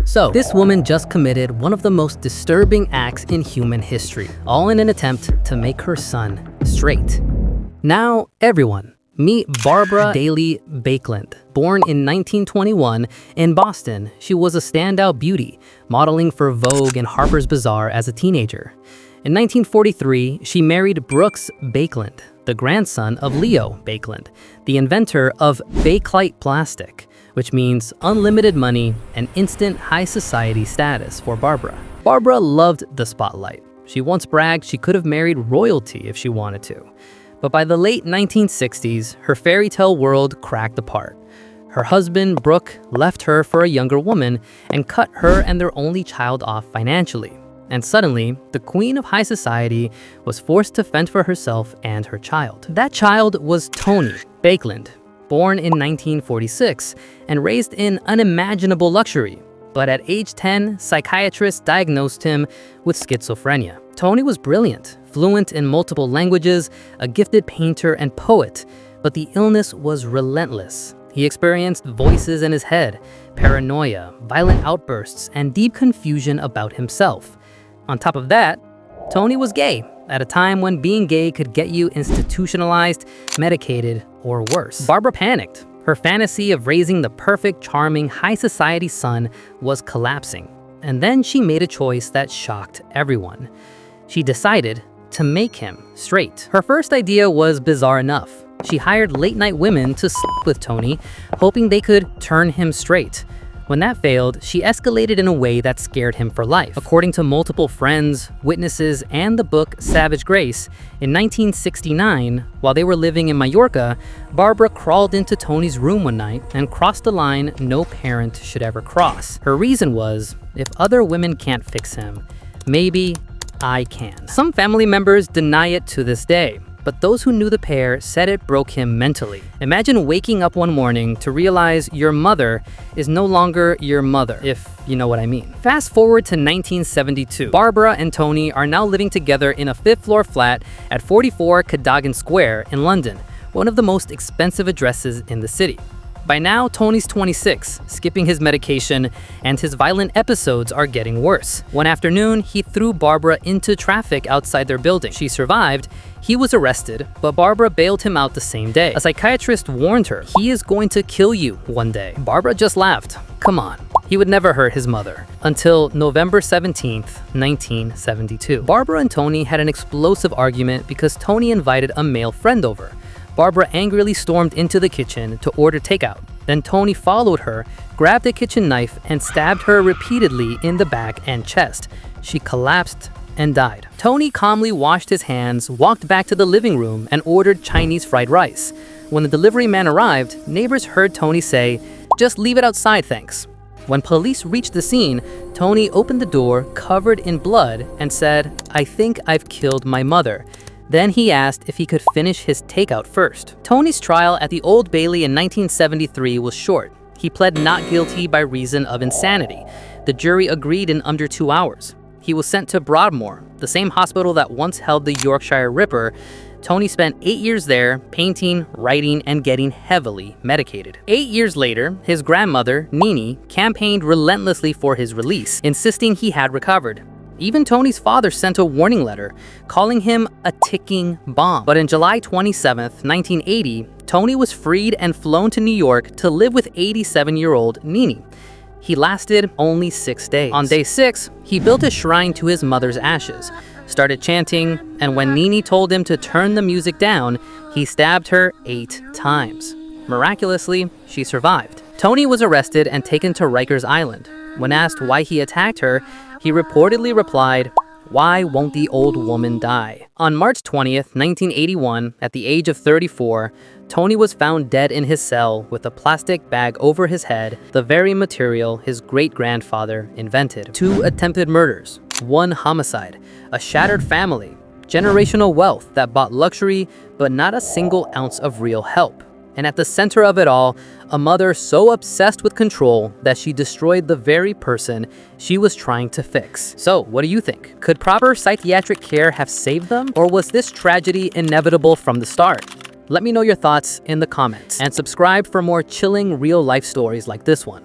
So, this woman just committed one of the most disturbing acts in human history, all in an attempt to make her son straight. Now, everyone, meet Barbara Daly Baekeland. Born in 1921 in Boston, she was a standout beauty, modeling for Vogue and Harper's Bazaar as a teenager. In 1943, she married Brooks Baekeland, the grandson of Leo Baekeland, the inventor of Bakelite plastic, which means unlimited money and instant high society status for Barbara. Barbara loved the spotlight. She once bragged she could have married royalty if she wanted to. But by the late 1960s, her fairy tale world cracked apart. Her husband, Brooke, left her for a younger woman and cut her and their only child off financially. And suddenly, the queen of high society was forced to fend for herself and her child. That child was Tony Baekeland, born in 1946 and raised in unimaginable luxury. But at age 10, psychiatrists diagnosed him with schizophrenia. Tony was brilliant, fluent in multiple languages, a gifted painter and poet, but the illness was relentless. He experienced voices in his head, paranoia, violent outbursts, and deep confusion about himself. On top of that, Tony was gay, at a time when being gay could get you institutionalized, medicated, or worse. Barbara panicked. Her fantasy of raising the perfect, charming, high society son was collapsing. And then she made a choice that shocked everyone. She decided to make him straight. Her first idea was bizarre enough. She hired late-night women to sleep with Tony, hoping they could turn him straight. When that failed, she escalated in a way that scared him for life. According to multiple friends, witnesses, and the book Savage Grace, in 1969, while they were living in Mallorca, Barbara crawled into Tony's room one night and crossed a line no parent should ever cross. Her reason was, if other women can't fix him, maybe I can. Some family members deny it to this day, but those who knew the pair said it broke him mentally. Imagine waking up one morning to realize your mother is no longer your mother, if you know what I mean. Fast forward to 1972. Barbara and Tony are now living together in a fifth-floor flat at 44 Cadogan Square in London, one of the most expensive addresses in the city. By now, Tony's 26, skipping his medication, and his violent episodes are getting worse. One afternoon, he threw Barbara into traffic outside their building. She survived. He was arrested, but Barbara bailed him out the same day. A psychiatrist warned her, "He is going to kill you one day." Barbara just laughed. Come on. He would never hurt his mother. Until November 17th, 1972. Barbara and Tony had an explosive argument because Tony invited a male friend over. Barbara angrily stormed into the kitchen to order takeout. Then Tony followed her, grabbed a kitchen knife, and stabbed her repeatedly in the back and chest. She collapsed and died. Tony calmly washed his hands, walked back to the living room, and ordered Chinese fried rice. When the delivery man arrived, neighbors heard Tony say, "Just leave it outside, thanks." When police reached the scene, Tony opened the door, covered in blood, and said, "I think I've killed my mother." Then he asked if he could finish his takeout first. Tony's trial at the Old Bailey in 1973 was short. He pled not guilty by reason of insanity. The jury agreed in under 2 hours. He was sent to Broadmoor, the same hospital that once held the Yorkshire Ripper. Tony spent 8 years there, painting, writing, and getting heavily medicated. 8 years later, his grandmother, Nini, campaigned relentlessly for his release, insisting he had recovered. Even Tony's father sent a warning letter, calling him a ticking bomb. But in July 27th, 1980, Tony was freed and flown to New York to live with 87-year-old Nini. He lasted only 6 days. On day 6, he built a shrine to his mother's ashes, started chanting, and when Nini told him to turn the music down, he stabbed her 8 times. Miraculously, she survived. Tony was arrested and taken to Rikers Island. When asked why he attacked her, he reportedly replied, "Why won't the old woman die?" On March 20th, 1981, at the age of 34, Tony was found dead in his cell with a plastic bag over his head, the very material his great-grandfather invented. 2 attempted murders, 1 homicide, a shattered family, generational wealth that bought luxury but not a single ounce of real help. And at the center of it all, a mother so obsessed with control that she destroyed the very person she was trying to fix. So, what do you think? Could proper psychiatric care have saved them? Or was this tragedy inevitable from the start? Let me know your thoughts in the comments. And subscribe for more chilling real-life stories like this one.